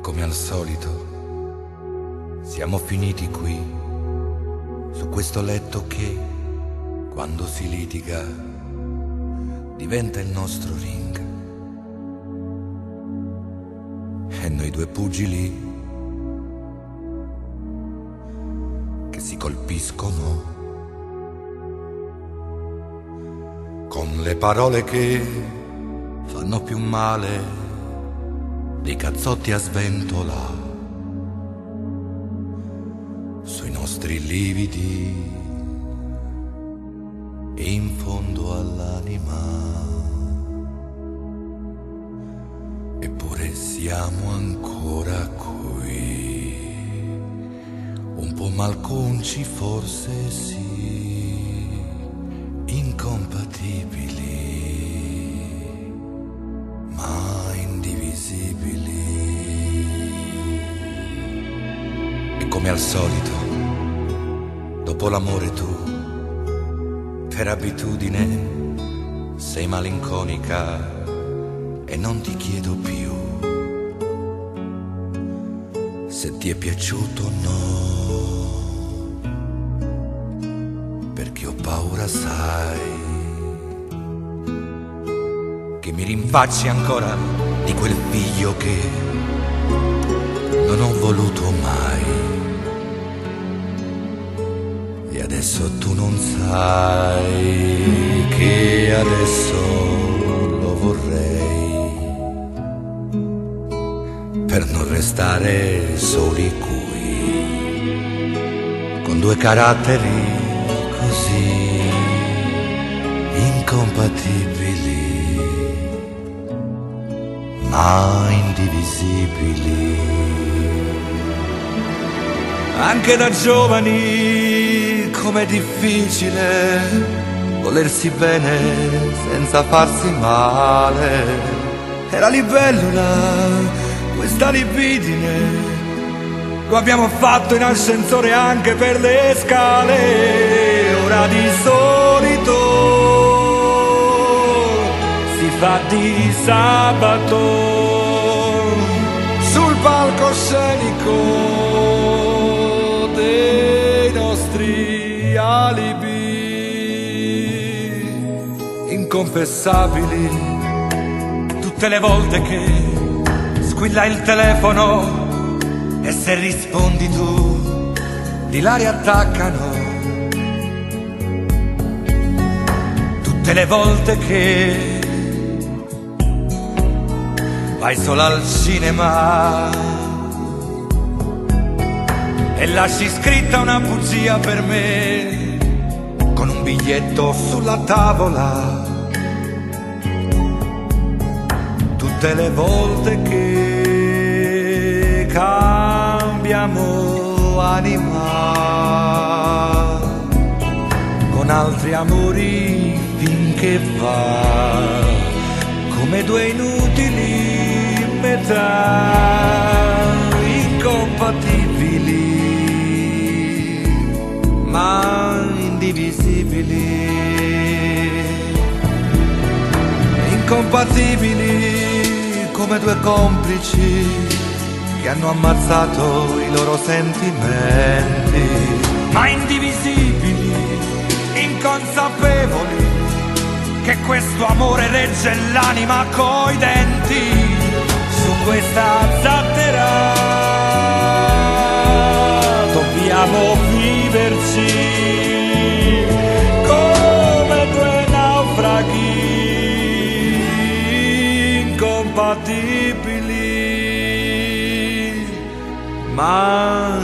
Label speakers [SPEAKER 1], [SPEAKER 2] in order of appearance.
[SPEAKER 1] come al solito siamo finiti qui, su questo letto che, quando si litiga, diventa il nostro ring. E noi due pugili che si colpiscono con le parole che fanno più male dei cazzotti a sventola sui nostri lividi e in fondo all'anima. Eppure siamo ancora qui, un po' malconci forse sì, incompatibili ma indivisibili. E come al solito, dopo l'amore tu, per abitudine, sei malinconica e non ti chiedo più se ti è piaciuto o no, perché ho paura, sai, che mi rinfacci ancora di quel figlio che non ho voluto mai. E adesso tu non sai che adesso lo vorrei, per non restare soli qui, con due caratteri così incompatibili ma indivisibili. Anche da giovani com'è difficile volersi bene senza farsi male. Era libellula questa libidine, lo abbiamo fatto in ascensore anche per le scale. Ora di solito si fa di sabato sul palcoscenico dei nostri alibi inconfessabili. Tutte le volte che squilla il telefono e se rispondi tu di là riattaccano. Tutte le volte che vai solo al cinema e lasci scritta una bugia per me con un biglietto sulla tavola. Tutte le volte che cambiamo anima con altri amori finché va come due inutili metà incompatibili ma indivisibili. Incompatibili come due complici che hanno ammazzato i loro sentimenti, ma indivisibili, inconsapevoli che questo amore regge l'anima coi denti su questa zattera. Dobbiamo viverci come due naufraghi incompatibili ma